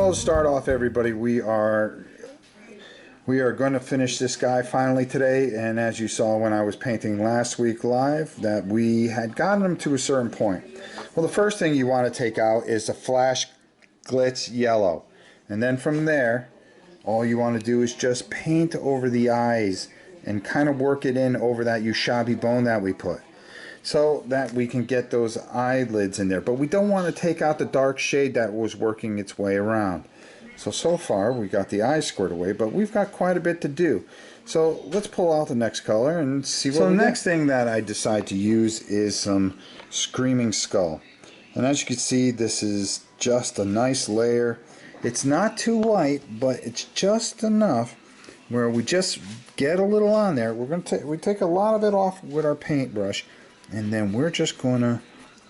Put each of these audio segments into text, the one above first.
Well, to start off, everybody, we are going to finish this guy finally today. And as you saw when I was painting last week live, that we had gotten him to a certain point. Well, the first thing you want to take out is the flash glitz yellow, and then from there, all you want to do is just paint over the eyes and kind of work it in over that Ushabi bone that we put, so that we can get those eyelids in there. But we don't want to take out the dark shade that was working its way around. So far we got the eyes squared away, but we've got quite a bit to do. So let's pull out the next color and see what we get. So the next thing that I decide to use is some Screaming Skull. And as you can see, this is just a nice layer. It's not too light, but it's just enough where we just get a little on there. We take a lot of it off with our paintbrush, and then we're just going to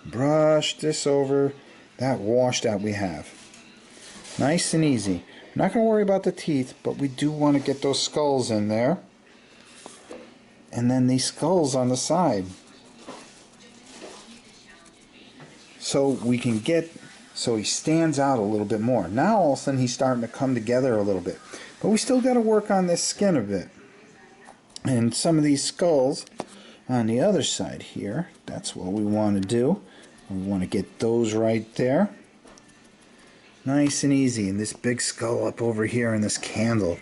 brush this over that wash that we have. Nice and easy. I'm not going to worry about the teeth, but we do want to get those skulls in there. And then these skulls on the side. So we can get, so he stands out a little bit more. Now all of a sudden he's starting to come together a little bit. But we still got to work on this skin a bit. And some of these skulls on the other side here, that's what we want to do. We want to get those right there. Nice and easy. And this big skull up over here in this candle,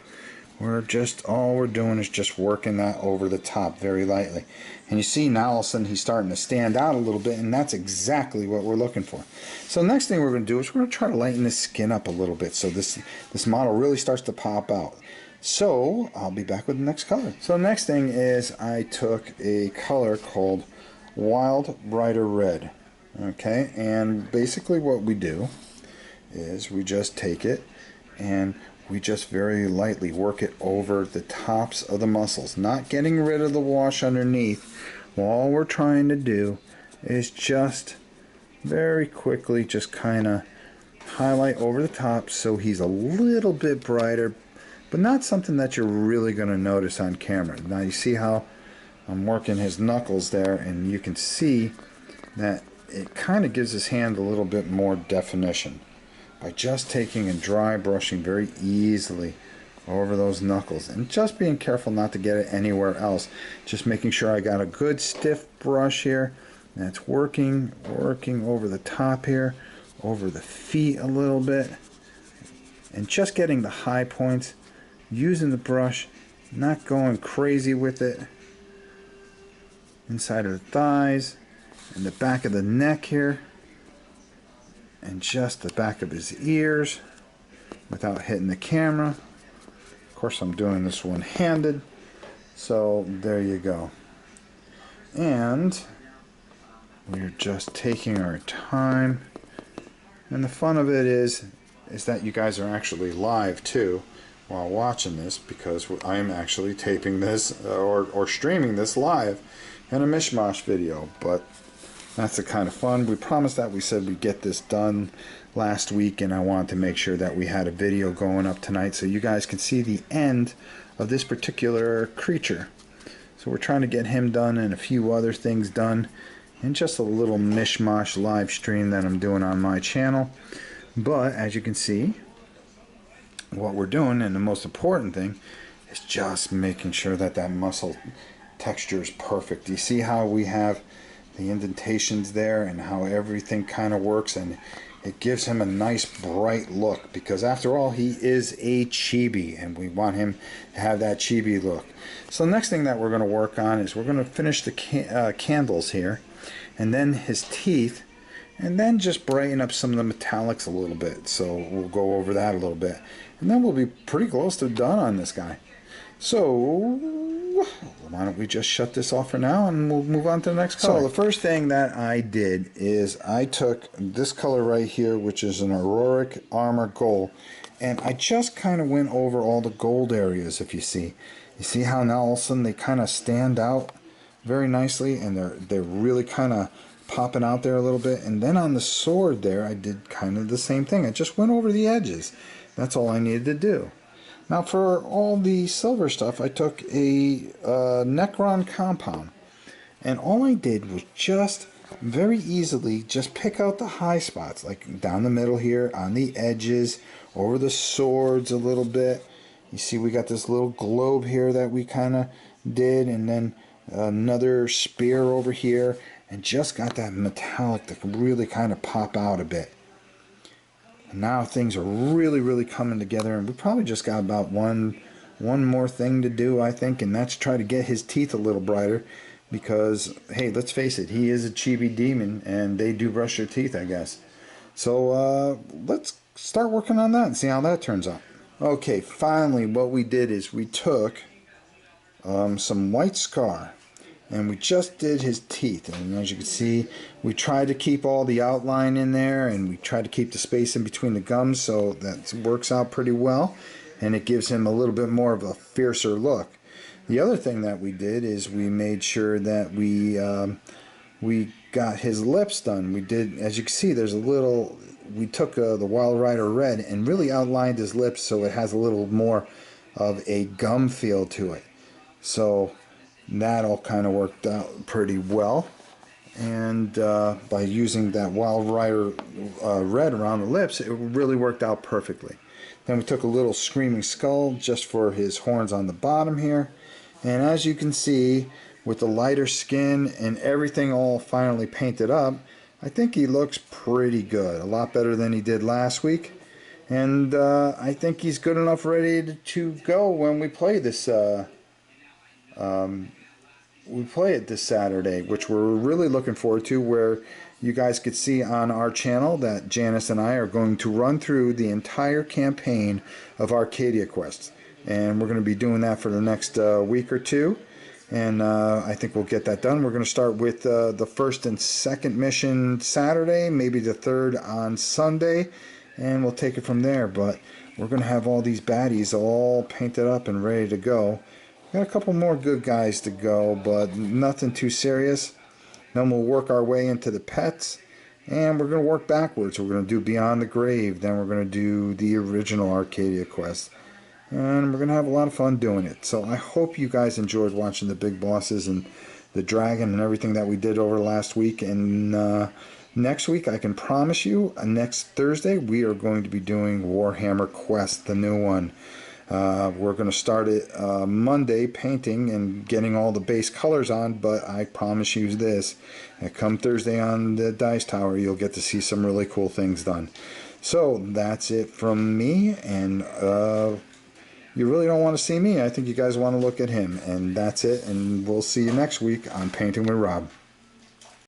all we're doing is just working that over the top very lightly. And you see now all of a sudden he's starting to stand out a little bit, and that's exactly what we're looking for. So the next thing we're going to do is we're going to try to lighten this skin up a little bit so this model really starts to pop out. So I'll be back with the next color. So the next thing is I took a color called Wild Brighter Red. Okay, and basically what we do is we just take it and we just very lightly work it over the tops of the muscles, not getting rid of the wash underneath. All we're trying to do is just very quickly just kind of highlight over the top so he's a little bit brighter, but not something that you're really going to notice on camera. Now you see how I'm working his knuckles there, and you can see that it kind of gives his hand a little bit more definition by just taking and dry brushing very easily over those knuckles, and just being careful not to get it anywhere else. Just making sure I got a good stiff brush here that's working over the top here, over the feet a little bit, and just getting the high points, using the brush, not going crazy with it. Inside of the thighs and the back of the neck here, and just the back of his ears without hitting the camera. Of course, I'm doing this one-handed, so there you go. And we're just taking our time, and the fun of it is that you guys are actually live too while watching this, because I am actually taping this or streaming this live in a mishmash video. But that's the kind of fun. We promised that we said we'd get this done last week, and I wanted to make sure that we had a video going up tonight so you guys can see the end of this particular creature. So we're trying to get him done and a few other things done in just a little mishmash live stream that I'm doing on my channel. But as you can see, what we're doing, and the most important thing, is just making sure that that muscle texture is perfect. You see how we have the indentations there and how everything kind of works, and it gives him a nice bright look, because after all, he is a chibi and we want him to have that chibi look. So the next thing that we're going to work on is we're going to finish the candles here, and then his teeth, and then just brighten up some of the metallics a little bit. So we'll go over that a little bit, and then we'll be pretty close to done on this guy. So why don't we just shut this off for now and we'll move on to the next color. So the first thing that I did is I took this color right here, which is an Auroric Armor Gold, and I just kind of went over all the gold areas. If you see how now all of a sudden they kind of stand out very nicely, and they're really kind of popping out there a little bit. And then on the sword there, I did kind of the same thing. I just went over the edges. That's all I needed to do. Now for all the silver stuff, I took a Necron compound, and all I did was just very easily just pick out the high spots, like down the middle here, on the edges, over the swords a little bit. You see we got this little globe here that we kind of did, and then another spear over here, and just got that metallic that can really kind of pop out a bit. And now things are really coming together, and we probably just got about one more thing to do, I think, and that's try to get his teeth a little brighter. Because, hey, let's face it, he is a chibi demon, and they do brush their teeth, I guess. So let's start working on that and see how that turns out. Okay, finally what we did is we took some white scar, and we just did his teeth. And as you can see, we tried to keep all the outline in there, and we tried to keep the space in between the gums, so that works out pretty well, and it gives him a little bit more of a fiercer look. The other thing that we did is we made sure that we got his lips done. We did, as you can see, there's a little, we took the Wild Rider Red and really outlined his lips so it has a little more of a gum feel to it. So that all kind of worked out pretty well. And by using that Wild Rider Red around the lips, it really worked out perfectly. Then we took a little Screaming Skull just for his horns on the bottom here. And as you can see, with the lighter skin and everything all finally painted up, I think he looks pretty good. A lot better than he did last week. And I think he's good enough ready to go when we play this this Saturday, which we're really looking forward to, where you guys could see on our channel that Janice and I are going to run through the entire campaign of Arcadia Quest. And we're going to be doing that for the next week or two. And I think we'll get that done. We're going to start with the first and second mission Saturday, maybe the third on Sunday, and we'll take it from there. But we're going to have all these baddies all painted up and ready to go. Got a couple more good guys to go, but nothing too serious. Then we'll work our way into the pets, and we're going to work backwards. We're going to do Beyond the Grave, then we're going to do the original Arcadia Quest. And we're going to have a lot of fun doing it. So I hope you guys enjoyed watching the big bosses and the dragon and everything that we did over last week. And next week, I can promise you, next Thursday, we are going to be doing Warhammer Quest, the new one. We're going to start it Monday painting and getting all the base colors on, but I promise you this, come Thursday on the Dice Tower, you'll get to see some really cool things done. So that's it from me, and you really don't want to see me. I think you guys want to look at him. And that's it. And we'll see you next week on Painting with Rob.